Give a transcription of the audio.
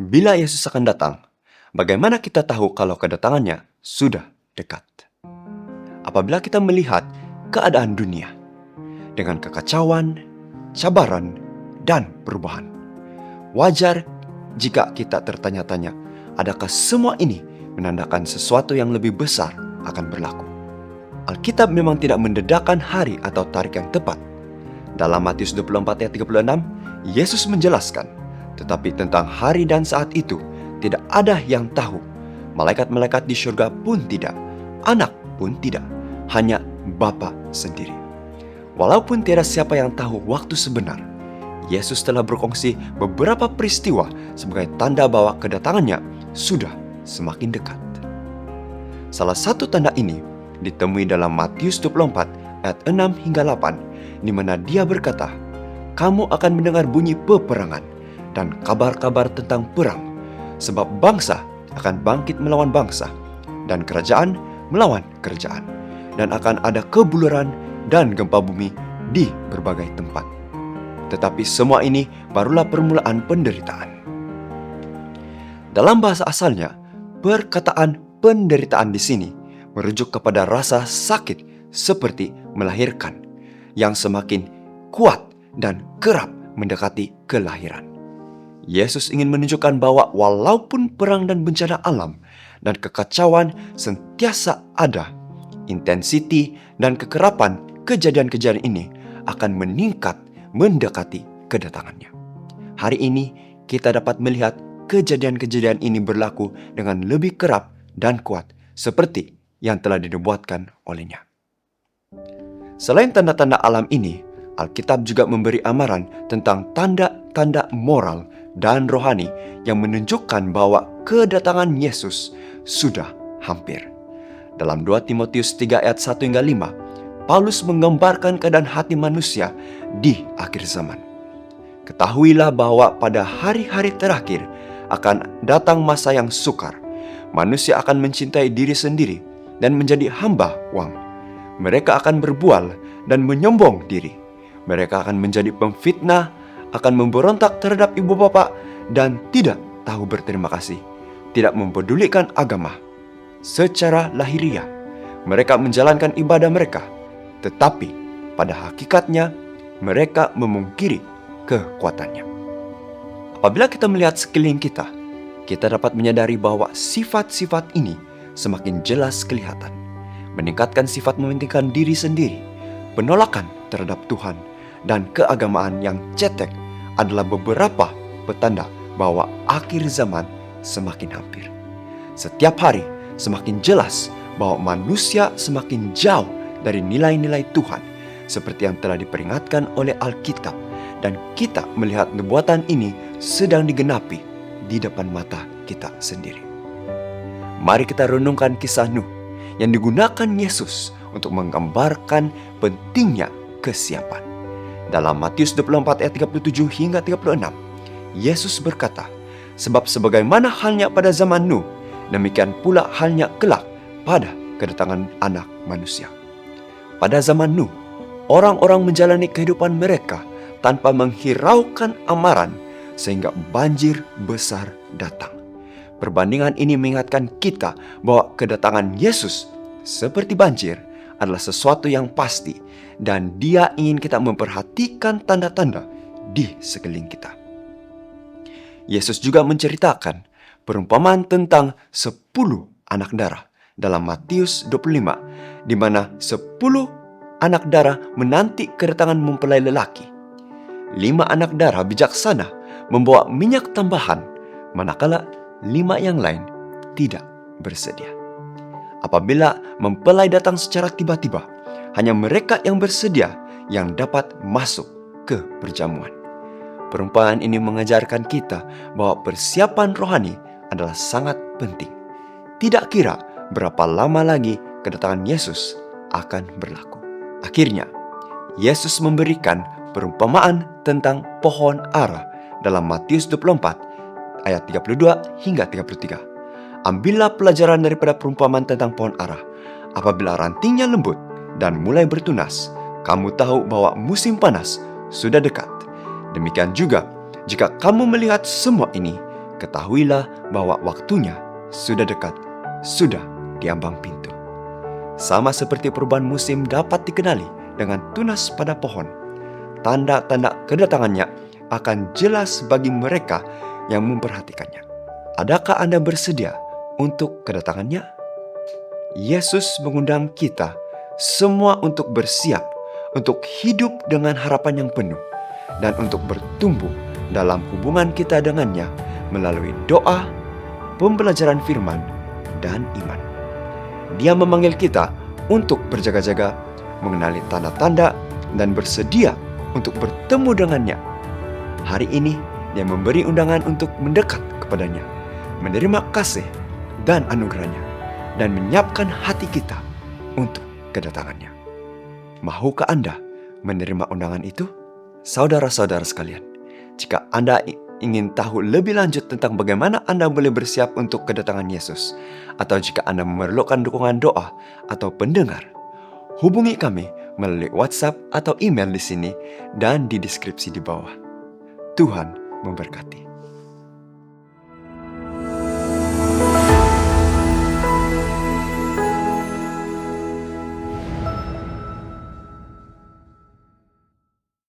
Bila Yesus akan datang, bagaimana kita tahu kalau kedatangannya sudah dekat? Apabila kita melihat keadaan dunia dengan kekacauan, cabaran, dan perubahan, wajar jika kita tertanya-tanya, adakah semua ini menandakan sesuatu yang lebih besar akan berlaku? Alkitab memang tidak mendedahkan hari atau tarik yang tepat. Dalam Matius 24 ayat 36, Yesus menjelaskan, tetapi tentang hari dan saat itu tidak ada yang tahu. Malaikat-malaikat di surga pun tidak, anak pun tidak, hanya Bapa sendiri. Walaupun tiada siapa yang tahu waktu sebenar, Yesus telah berkongsi beberapa peristiwa sebagai tanda bahwa kedatangannya sudah semakin dekat. Salah satu tanda ini ditemui dalam Matius 24 ayat 6 hingga 8, di mana dia berkata, "Kamu akan mendengar bunyi peperangan dan kabar-kabar tentang perang, sebab bangsa akan bangkit melawan bangsa, dan kerajaan melawan kerajaan, dan akan ada kebuluran dan gempa bumi di berbagai tempat. Tetapi semua ini barulah permulaan penderitaan." Dalam bahasa asalnya, perkataan penderitaan di sini merujuk kepada rasa sakit seperti melahirkan yang semakin kuat dan kerap mendekati kelahiran. Yesus ingin menunjukkan bahwa walaupun perang dan bencana alam dan kekacauan sentiasa ada, intensiti dan kekerapan kejadian-kejadian ini akan meningkat mendekati kedatangannya. Hari ini kita dapat melihat kejadian-kejadian ini berlaku dengan lebih kerap dan kuat seperti yang telah dinubuatkan olehnya. Selain tanda-tanda alam ini, Alkitab juga memberi amaran tentang tanda-tanda moral dan rohani yang menunjukkan bahwa kedatangan Yesus sudah hampir. Dalam 2 Timotius 3 ayat 1 hingga 5, Paulus menggambarkan keadaan hati manusia di akhir zaman. "Ketahuilah bahwa pada hari-hari terakhir akan datang masa yang sukar. Manusia akan mencintai diri sendiri dan menjadi hamba uang. Mereka akan berbual dan menyombong diri. Mereka akan menjadi pemfitnah, akan memberontak terhadap ibu bapa, dan tidak tahu berterima kasih, tidak mempedulikan agama. Secara lahiriah, mereka menjalankan ibadah mereka, tetapi pada hakikatnya mereka memungkiri kekuatannya." Apabila kita melihat sekeliling kita dapat menyadari bahwa sifat-sifat ini semakin jelas kelihatan. Meningkatkan sifat mementingkan diri sendiri, penolakan terhadap Tuhan, dan keagamaan yang cetek adalah beberapa petanda bahwa akhir zaman semakin hampir. Setiap hari semakin jelas bahwa manusia semakin jauh dari nilai-nilai Tuhan, seperti yang telah diperingatkan oleh Alkitab, dan kita melihat nubuatan ini sedang digenapi di depan mata kita sendiri. Mari kita renungkan kisah Nuh yang digunakan Yesus untuk menggambarkan pentingnya kesiapan. Dalam Matius 24 ayat 37 hingga 36, Yesus berkata, "Sebab sebagaimana halnya pada zaman Nuh, demikian pula halnya kelak pada kedatangan Anak Manusia. Pada zaman Nuh, orang-orang menjalani kehidupan mereka tanpa menghiraukan amaran, sehingga banjir besar datang." Perbandingan ini mengingatkan kita bahwa kedatangan Yesus seperti banjir adalah sesuatu yang pasti, dan Dia ingin kita memperhatikan tanda-tanda di sekeliling kita. Yesus juga menceritakan perumpamaan tentang 10 anak darah dalam Matius 25, di mana 10 anak darah menanti kedatangan mempelai lelaki. 5 anak darah bijaksana membawa minyak tambahan, manakala 5 yang lain tidak bersedia. Apabila mempelai datang secara tiba-tiba, hanya mereka yang bersedia yang dapat masuk ke perjamuan. Perumpamaan ini mengajarkan kita bahwa persiapan rohani adalah sangat penting. Tidak kira berapa lama lagi kedatangan Yesus akan berlaku. Akhirnya, Yesus memberikan perumpamaan tentang pohon ara dalam Matius 24 ayat 32 hingga 33. "Ambillah pelajaran daripada perumpamaan tentang pohon ara. Apabila rantingnya lembut dan mulai bertunas, kamu tahu bahwa musim panas sudah dekat. Demikian juga, jika kamu melihat semua ini, ketahuilah bahwa waktunya sudah dekat, sudah di ambang pintu. Sama seperti perubahan musim dapat dikenali dengan tunas pada pohon, tanda-tanda kedatangannya akan jelas bagi mereka yang memperhatikannya. Adakah Anda bersedia untuk kedatangannya? Yesus mengundang kita semua untuk bersiap, untuk hidup dengan harapan yang penuh, dan untuk bertumbuh dalam hubungan kita dengannya melalui doa, pembelajaran firman, dan iman. Dia memanggil kita untuk berjaga-jaga, mengenali tanda-tanda, dan bersedia untuk bertemu dengannya. Hari ini dia memberi undangan untuk mendekat kepadanya, menerima kasih dan anugerahnya, dan menyiapkan hati kita untuk kedatangannya. Mahukah Anda menerima undangan itu? Saudara-saudara sekalian, jika Anda ingin tahu lebih lanjut tentang bagaimana Anda boleh bersiap untuk kedatangan Yesus, atau jika Anda memerlukan dukungan doa atau pendengar, hubungi kami melalui WhatsApp atau email di sini dan di deskripsi di bawah. Tuhan memberkati.